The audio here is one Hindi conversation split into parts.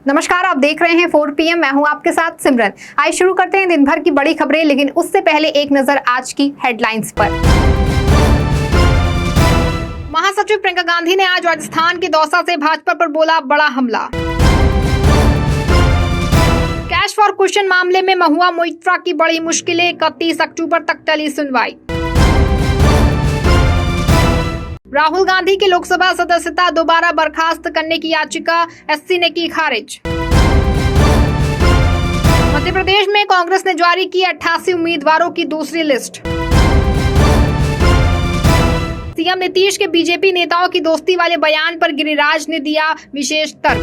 नमस्कार, आप देख रहे हैं 4 PM। मैं हूं आपके साथ सिमरन। आइए शुरू करते हैं दिन भर की बड़ी खबरें, लेकिन उससे पहले एक नजर आज की हेडलाइंस पर। महासचिव प्रियंका गांधी ने आज राजस्थान के दौसा से भाजपा पर बोला बड़ा हमला। कैश फॉर क्वेश्चन मामले में महुआ मोइत्रा की बड़ी मुश्किलें, 31 अक्टूबर तक टली सुनवाई। राहुल गांधी की लोकसभा सदस्यता दोबारा बर्खास्त करने की याचिका एससी ने की खारिज। मध्य प्रदेश में कांग्रेस ने जारी की 88 उम्मीदवारों की दूसरी लिस्ट। सीएम नीतीश के बीजेपी नेताओं की दोस्ती वाले बयान पर गिरिराज ने दिया विशेष तर्क।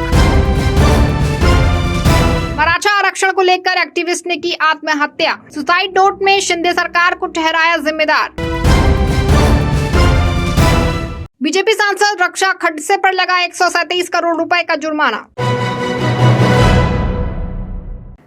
मराठा आरक्षण को लेकर एक्टिविस्ट ने की आत्महत्या। सुसाइड नोट में शिंदे सरकार को ठहराया जिम्मेदार। बीजेपी सांसद रक्षा खडसे पर लगा 137 करोड़ रुपए का जुर्माना।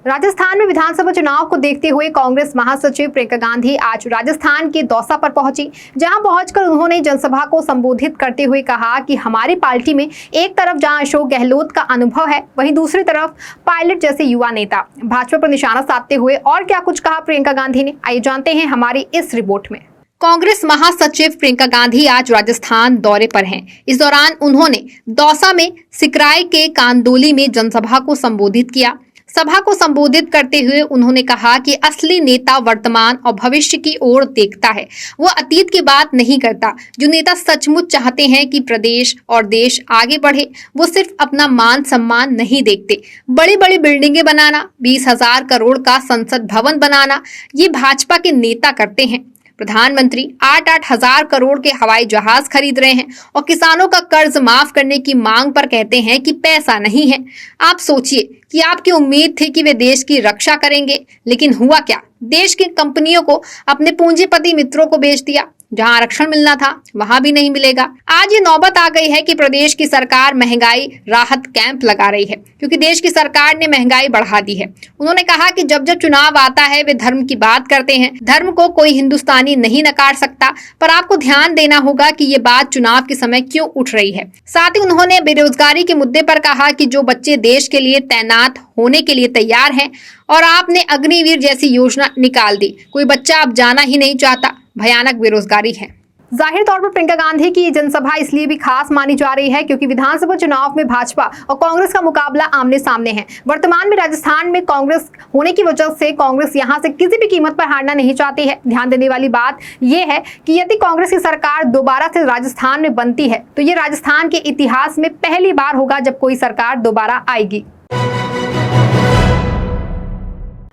राजस्थान में विधानसभा चुनाव को देखते हुए कांग्रेस महासचिव प्रियंका गांधी आज राजस्थान के दौसा पर पहुंची, जहां पहुंचकर उन्होंने जनसभा को संबोधित करते हुए कहा कि हमारी पार्टी में एक तरफ जहां अशोक गहलोत का अनुभव है, वहीं दूसरी तरफ पायलट जैसे युवा नेता। भाजपा पर निशाना साधते हुए और क्या कुछ कहा प्रियंका गांधी ने, आइए जानते हैं हमारी इस रिपोर्ट में। कांग्रेस महासचिव प्रियंका गांधी आज राजस्थान दौरे पर हैं। इस दौरान उन्होंने दौसा में सिकराय के कांदोली में जनसभा को संबोधित किया। सभा को संबोधित करते हुए उन्होंने कहा कि असली नेता वर्तमान और भविष्य की ओर देखता है, वो अतीत की बात नहीं करता। जो नेता सचमुच चाहते हैं कि प्रदेश और देश आगे बढ़े, वो सिर्फ अपना मान सम्मान नहीं देखते। बड़ी बड़ी बिल्डिंगें बनाना, 20,000 करोड़ का संसद भवन बनाना, ये भाजपा के नेता करते हैं। प्रधानमंत्री 8-8 हजार करोड़ के हवाई जहाज खरीद रहे हैं और किसानों का कर्ज माफ करने की मांग पर कहते हैं कि पैसा नहीं है। आप सोचिए कि आपकी उम्मीद थी कि वे देश की रक्षा करेंगे, लेकिन हुआ क्या? देश की कंपनियों को अपने पूंजीपति मित्रों को बेच दिया। जहां आरक्षण मिलना था वहां भी नहीं मिलेगा। आज ये नौबत आ गई है कि प्रदेश की सरकार महंगाई राहत कैंप लगा रही है, क्योंकि देश की सरकार ने महंगाई बढ़ा दी है। उन्होंने कहा कि जब जब चुनाव आता है वे धर्म की बात करते हैं। धर्म को कोई हिंदुस्तानी नहीं नकार सकता, पर आपको ध्यान देना होगा कि ये बात चुनाव के समय क्यों उठ रही है। साथ ही उन्होंने बेरोजगारी के मुद्दे पर कहा कि जो बच्चे देश के लिए तैनात होने के लिए तैयार हैं और आपने अग्निवीर जैसी योजना निकाल दी, कोई बच्चा अब जाना ही नहीं चाहता। भयानक बेरोजगारी है। जाहिर तौर पर प्रियंका गांधी की जनसभा इसलिए भी खास मानी जा रही है क्योंकि विधानसभा चुनाव में भाजपा और कांग्रेस का मुकाबला आमने सामने है। वर्तमान में राजस्थान में कांग्रेस होने की वजह से कांग्रेस यहां से किसी भी कीमत पर हारना नहीं चाहती है। ध्यान देने वाली बात यह है कि यदि कांग्रेस की सरकार दोबारा से राजस्थान में बनती है तो ये राजस्थान के इतिहास में पहली बार होगा जब कोई सरकार दोबारा आएगी।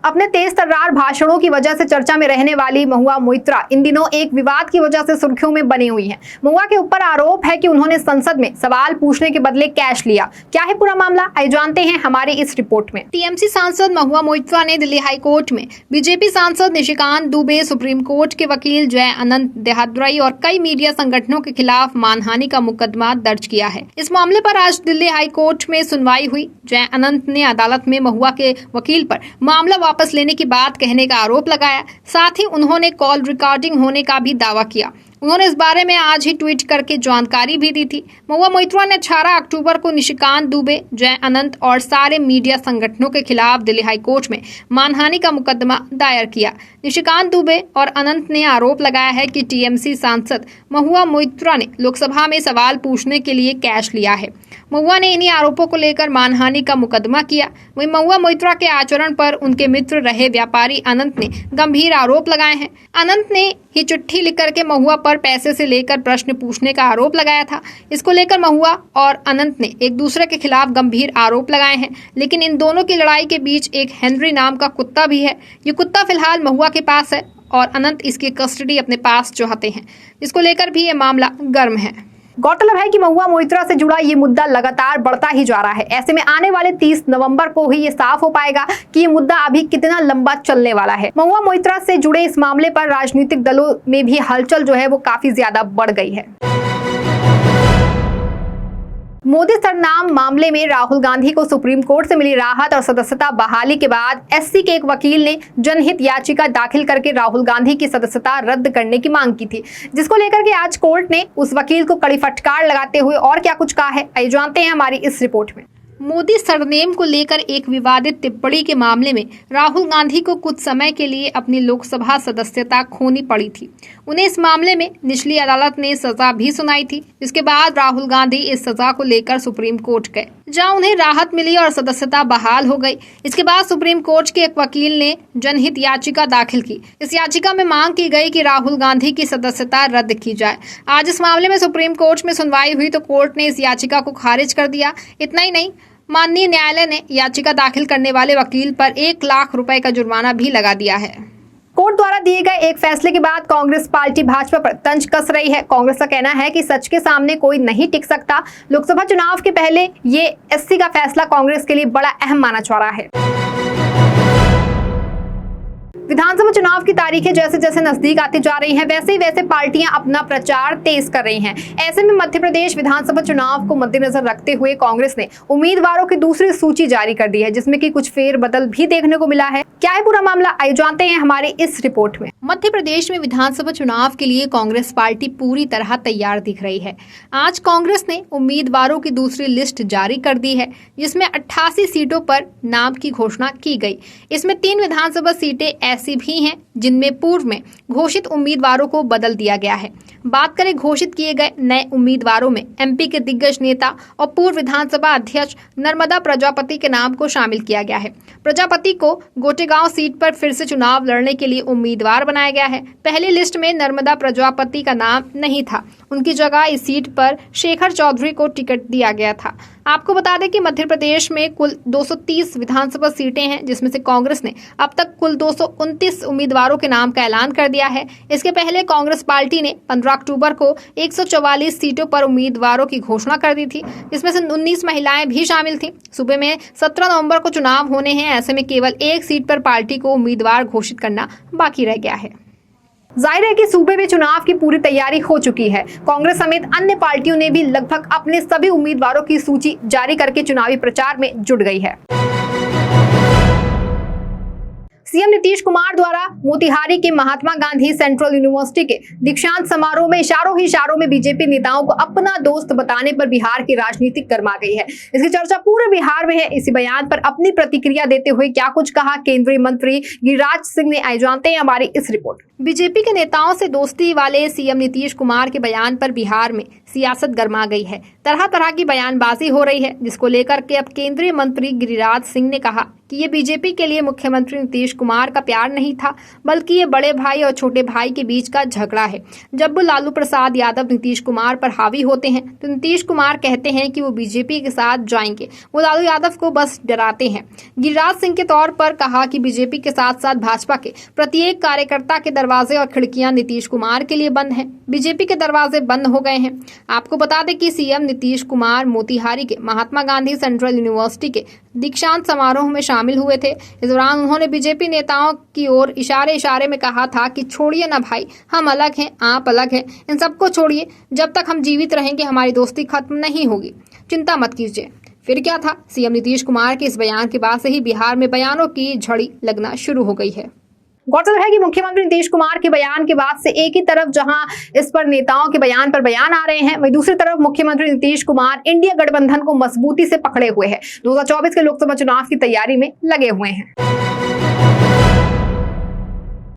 अपने तेज तर्रार भाषणों की वजह से चर्चा में रहने वाली महुआ मोइत्रा इन दिनों एक विवाद की वजह से सुर्खियों में बनी हुई हैं। महुआ के ऊपर आरोप है कि उन्होंने संसद में सवाल पूछने के बदले कैश लिया। क्या है पूरा मामला, आइए जानते हैं हमारी इस रिपोर्ट में। टीएमसी सांसद महुआ मोइत्रा ने दिल्ली हाई कोर्ट में बीजेपी सांसद निशिकांत दुबे, सुप्रीम कोर्ट के वकील जय अनंत देहाद्रई और कई मीडिया संगठनों के खिलाफ मानहानि का मुकदमा दर्ज किया है। इस मामले पर आज दिल्ली हाई कोर्ट में सुनवाई हुई। जय अनंत ने अदालत में महुआ के वकील पर मामला वापस लेने की बात कहने का आरोप लगाया। साथ ही उन्होंने कॉल रिकॉर्डिंग होने का भी दावा किया। उन्होंने इस बारे में आज ही ट्वीट करके जानकारी भी दी थी। महुआ मोइत्रा ने 18 अक्टूबर को निशिकांत दुबे, जय अनंत और सारे मीडिया संगठनों के खिलाफ दिल्ली हाई कोर्ट में मानहानि का मुकदमा दायर किया। निशिकांत दुबे और अनंत ने आरोप लगाया है कि टीएमसी सांसद महुआ मोइत्रा ने लोकसभा में सवाल पूछने के लिए कैश लिया है। महुआ ने इन्हीं आरोपों को लेकर मानहानि का मुकदमा किया। वहीं महुआ मोइत्रा के आचरण पर उनके मित्र रहे व्यापारी अनंत ने गंभीर आरोप लगाए हैं। अनंत ने ही चिट्ठी लिख करके महुआ पर पैसे से लेकर प्रश्न पूछने का आरोप लगाया था। इसको लेकर महुआ और अनंत ने एक दूसरे के खिलाफ गंभीर आरोप लगाए हैं, लेकिन इन दोनों की लड़ाई के बीच एक हेनरी नाम का कुत्ता भी है। ये कुत्ता फिलहाल महुआ के पास है और अनंत इसकी कस्टडी अपने पास चाहते हैं। इसको लेकर भी ये मामला गर्म है। गौरतलब है कि महुआ मोइत्रा से जुड़ा ये मुद्दा लगातार बढ़ता ही जा रहा है। ऐसे में आने वाले 30 नवंबर को ही ये साफ हो पाएगा कि ये मुद्दा अभी कितना लंबा चलने वाला है। महुआ मोइत्रा से जुड़े इस मामले पर राजनीतिक दलों में भी हलचल जो है वो काफी ज्यादा बढ़ गई है। मोदी सरनाम मामले में राहुल गांधी को सुप्रीम कोर्ट से मिली राहत और सदस्यता बहाली के बाद एससी के एक वकील ने जनहित याचिका दाखिल करके राहुल गांधी की सदस्यता रद्द करने की मांग की थी, जिसको लेकर के आज कोर्ट ने उस वकील को कड़ी फटकार लगाते हुए और क्या कुछ कहा है, आइए जानते हैं हमारी इस रिपोर्ट में। मोदी सरनेम को लेकर एक विवादित टिप्पणी के मामले में राहुल गांधी को कुछ समय के लिए अपनी लोकसभा सदस्यता खोनी पड़ी थी। उन्हें इस मामले में निचली अदालत ने सजा भी सुनाई थी, जिसके बाद राहुल गांधी इस सजा को लेकर सुप्रीम कोर्ट गए, जहां उन्हें राहत मिली और सदस्यता बहाल हो गई। इसके बाद सुप्रीम कोर्ट के एक वकील ने जनहित याचिका दाखिल की। इस याचिका में मांग की गई कि राहुल गांधी की सदस्यता रद्द की जाए। आज इस मामले में सुप्रीम कोर्ट में सुनवाई हुई तो कोर्ट ने इस याचिका को खारिज कर दिया। इतना ही नहीं, माननीय न्यायालय ने याचिका दाखिल करने वाले वकील पर 1 लाख रुपए का जुर्माना भी लगा दिया है। कोर्ट द्वारा दिए गए एक फैसले के बाद कांग्रेस पार्टी भाजपा पर तंज कस रही है। कांग्रेस का कहना है कि सच के सामने कोई नहीं टिक सकता। लोकसभा चुनाव के पहले ये एससी का फैसला कांग्रेस के लिए बड़ा अहम माना जा रहा है। विधानसभा चुनाव की तारीखें जैसे जैसे नजदीक आती जा रही हैं, वैसे ही वैसे पार्टियां अपना प्रचार तेज कर रही हैं। ऐसे में मध्य प्रदेश विधानसभा चुनाव को मद्देनजर रखते हुए कांग्रेस ने उम्मीदवारों की दूसरी सूची जारी कर दी है, जिसमें कि कुछ फेरबदल भी देखने को मिला है। क्या है पूरा मामला, आइए जानते हैं हमारे इस रिपोर्ट में। मध्य प्रदेश में विधानसभा चुनाव के लिए कांग्रेस पार्टी पूरी तरह तैयार दिख रही है। आज कांग्रेस ने उम्मीदवारों की दूसरी लिस्ट जारी कर दी है, जिसमें 88 सीटों पर नाम की घोषणा की गई। इसमें 3 विधानसभा सीटें ऐसी भी हैं जिनमें पूर्व में घोषित उम्मीदवारों को बदल दिया गया है। बात करें घोषित किए गए नए उम्मीदवारों में एमपी के दिग्गज नेता और पूर्व विधानसभा अध्यक्ष नर्मदा प्रजापति के नाम को शामिल किया गया है। प्रजापति को गोटेगांव सीट पर फिर से चुनाव लड़ने के लिए उम्मीदवार बनाया गया है। पहली लिस्ट में नर्मदा प्रजापति का नाम नहीं था, उनकी जगह इस सीट पर शेखर चौधरी को टिकट दिया गया था। आपको बता दें कि मध्य प्रदेश में कुल 230 विधानसभा सीटें हैं, जिसमें से कांग्रेस ने अब तक कुल 229 उम्मीदवारों के नाम का ऐलान कर दिया है। इसके पहले कांग्रेस पार्टी ने 15 अक्टूबर को 144 सीटों पर उम्मीदवारों की घोषणा कर दी थी, जिसमें से 19 महिलाएं भी शामिल थीं। सूबे में 17 नवंबर को चुनाव होने हैं, ऐसे में केवल एक सीट पर पार्टी को उम्मीदवार घोषित करना बाकी रह गया है। जाहिर है कि सूबे में चुनाव की पूरी तैयारी हो चुकी है। कांग्रेस समेत अन्य पार्टियों ने भी लगभग अपने सभी उम्मीदवारों की सूची जारी करके चुनावी प्रचार में जुट गई है। सीएम नीतीश कुमार द्वारा मोतिहारी के महात्मा गांधी सेंट्रल यूनिवर्सिटी के दीक्षांत समारोह में इशारों में बीजेपी नेताओं को अपना दोस्त बताने पर बिहार की राजनीति गर्मा गई है। इसकी चर्चा पूरे बिहार में है। इसी बयान पर अपनी प्रतिक्रिया देते हुए क्या कुछ कहा केंद्रीय मंत्री गिरिराज सिंह ने, आइए जानते हैं हमारी इस रिपोर्ट। बीजेपी के नेताओं से दोस्ती वाले सीएम नीतीश कुमार के बयान पर बिहार में सियासत गर्मा गई है। तरह तरह की बयानबाजी हो रही है, जिसको लेकर के अब केंद्रीय मंत्री गिरिराज सिंह ने कहा कि ये बीजेपी के लिए मुख्यमंत्री नीतीश कुमार का प्यार नहीं था, बल्कि ये बड़े भाई और छोटे भाई के बीच का झगड़ा है। जब लालू प्रसाद यादव नीतीश कुमार पर हावी होते हैं तो नीतीश कुमार कहते हैं कि वो बीजेपी के साथ जाएंगे, वो लालू यादव को बस डराते हैं। गिरिराज सिंह के तौर पर कहा कि बीजेपी के साथ साथ भाजपा के प्रत्येक कार्यकर्ता के दरवाजे और खिड़कियां नीतीश कुमार के लिए बंद हैं। बीजेपी के दरवाजे बंद हो गए हैं। आपको बता दें कि सीएम नीतीश कुमार मोतिहारी के महात्मा गांधी सेंट्रल यूनिवर्सिटी के दीक्षांत समारोह में शामिल हुए थे। इस दौरान उन्होंने बीजेपी नेताओं की ओर इशारे में कहा था कि छोड़िए ना भाई, हम अलग हैं, आप अलग हैं, इन सबको छोड़िए, जब तक हम जीवित रहेंगे हमारी दोस्ती खत्म नहीं होगी, चिंता मत कीजिए। फिर क्या था, सीएम नीतीश कुमार के इस बयान के बाद से ही बिहार में बयानों की झड़ी लगना शुरू हो गई है। गौरतलब है कि मुख्यमंत्री नीतीश कुमार के बयान के बाद से एक ही तरफ जहां इस पर नेताओं के बयान पर बयान आ रहे हैं, वहीं दूसरी तरफ मुख्यमंत्री नीतीश कुमार इंडिया गठबंधन को मजबूती से पकड़े हुए हैं। 2024 के लोकसभा चुनाव की तैयारी में लगे हुए हैं।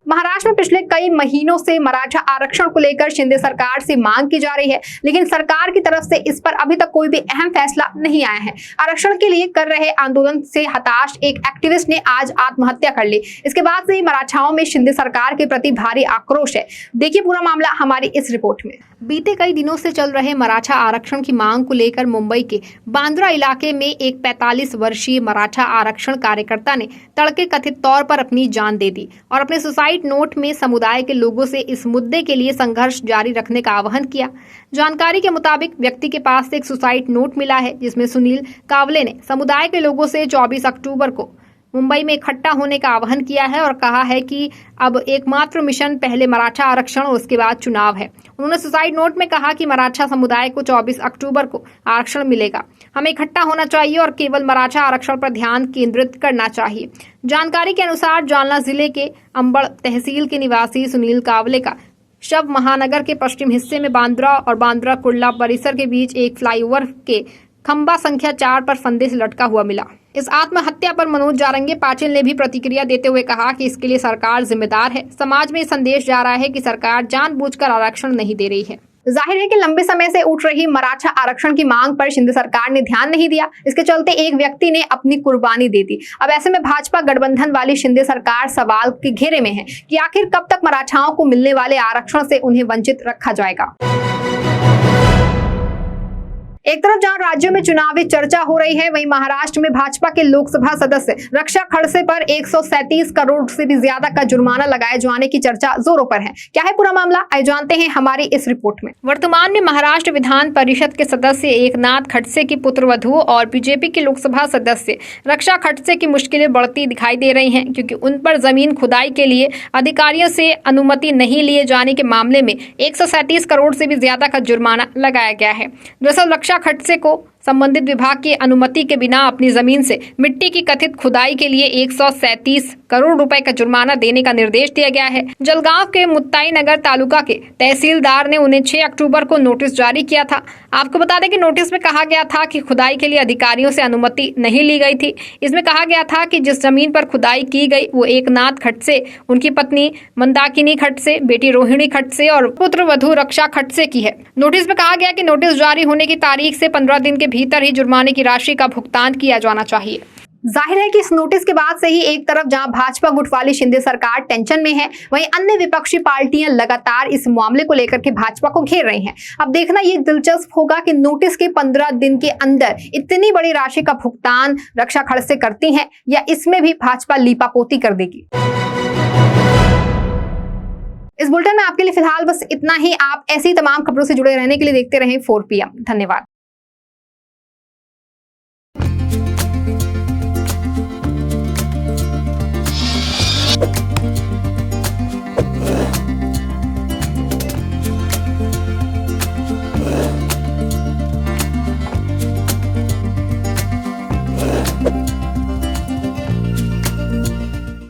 महाराष्ट्र में पिछले कई महीनों से मराठा आरक्षण को लेकर शिंदे सरकार से मांग की जा रही है, लेकिन सरकार की तरफ से इस पर अभी तक कोई भी अहम फैसला नहीं आया है। आरक्षण के लिए कर रहे आंदोलन से हताश एक एक्टिविस्ट ने आज आत्महत्या कर ली। इसके बाद से ही मराठाओं में शिंदे सरकार के प्रति भारी आक्रोश है। देखिए पूरा मामला हमारी इस रिपोर्ट में। बीते कई दिनों से चल रहे मराठा आरक्षण की मांग को लेकर मुंबई के बांद्रा इलाके में एक 45 वर्षीय मराठा आरक्षण कार्यकर्ता ने तड़के कथित तौर पर अपनी जान दे दी और अपने सुसाइड नोट में समुदाय के लोगों से इस मुद्दे के लिए संघर्ष जारी रखने का आह्वान किया। जानकारी के मुताबिक व्यक्ति के पास एक सुसाइड नोट मिला है, जिसमें सुनील कावले ने समुदाय के लोगों से 24 अक्टूबर को मुंबई में इकट्ठा होने का आह्वान किया है और कहा है कि अब एकमात्र मिशन पहले मराठा आरक्षण और उसके बाद चुनाव है। उन्होंने सुसाइड नोट में कहा कि मराठा समुदाय को 24 अक्टूबर को आरक्षण मिलेगा, हमें इकट्ठा होना चाहिए और केवल मराठा आरक्षण पर ध्यान केंद्रित करना चाहिए। जानकारी के अनुसार जालना जिले के अंबड़ तहसील के निवासी सुनील कावले का शव महानगर के पश्चिम हिस्से में बांद्रा और बांद्रा कुर्ला परिसर के बीच एक फ्लाईओवर के खंबा संख्या 4 पर फंदे से लटका हुआ मिला। इस आत्महत्या पर मनोज जारंगी पाटिल ने भी प्रतिक्रिया देते हुए कहा कि इसके लिए सरकार जिम्मेदार है। समाज में संदेश जा रहा है कि सरकार जानबूझकर आरक्षण नहीं दे रही है। जाहिर है कि लंबे समय से उठ रही मराठा आरक्षण की मांग पर शिंदे सरकार ने ध्यान नहीं दिया। इसके चलते एक व्यक्ति ने अपनी कुर्बानी दे दी। अब ऐसे में भाजपा गठबंधन वाली शिंदे सरकार सवाल के घेरे में है कि आखिर कब तक मराठाओं को मिलने वाले आरक्षण से उन्हें वंचित रखा जाएगा। एक तरफ जहां राज्यों में चुनावी चर्चा हो रही है, वहीं महाराष्ट्र में भाजपा के लोकसभा सदस्य रक्षा खड़से पर 137 करोड़ से भी ज्यादा का जुर्माना लगाए जाने की चर्चा जोरों पर है। क्या है पूरा मामला, आइए जानते हैं हमारी इस रिपोर्ट में। वर्तमान में महाराष्ट्र विधान परिषद के सदस्य एकनाथ खड़से की पुत्रवधू और बीजेपी के लोकसभा सदस्य रक्षा खड़से की मुश्किलें बढ़ती दिखाई दे रही हैं, क्योंकि उन पर जमीन खुदाई के लिए अधिकारियों से अनुमति नहीं लिए जाने के मामले में 137 करोड़ से भी ज्यादा का जुर्माना लगाया गया है। दरअसल रक्षा खड़से को संबंधित विभाग की अनुमति के बिना अपनी जमीन से मिट्टी की कथित खुदाई के लिए 137 करोड़ रुपए का जुर्माना देने का निर्देश दिया गया है। जलगांव के मुत्ताई नगर तालुका के तहसीलदार ने उन्हें 6 अक्टूबर को नोटिस जारी किया था। आपको बता दें कि नोटिस में कहा गया था कि खुदाई के लिए अधिकारियों से अनुमति नहीं ली गई थी। इसमें कहा गया था कि जिस जमीन पर खुदाई की गई वो एकनाथ खड़से, उनकी पत्नी मंदाकिनी खड़से, बेटी रोहिणी खड़से और पुत्र वधू रक्षा खड़से की है। नोटिस में कहा गया कि नोटिस जारी होने की तारीख से 15 दिन के भीतर ही जुर्माने की राशि का भुगतान किया जाना चाहिए। जाहिर है कि इस नोटिस के बाद से ही एक तरफ जहां भाजपा गुट वाली शिंदे सरकार टेंशन में है, वहीं अन्य विपक्षी पार्टियां लगातार इस मामले को लेकर के भाजपा को घेर रही हैं। अब देखना ये दिलचस्प होगा कि नोटिस के 15 दिन के अंदर इतनी बड़ी राशि का भुगतान रक्षा खड़से करती हैं या इसमें भी भाजपा लीपापोती कर देगी। इस बुलेटिन में आपके लिए फिलहाल बस इतना ही। आप ऐसी तमाम खबरों से जुड़े रहने के लिए देखते रहें 4 PM। धन्यवाद।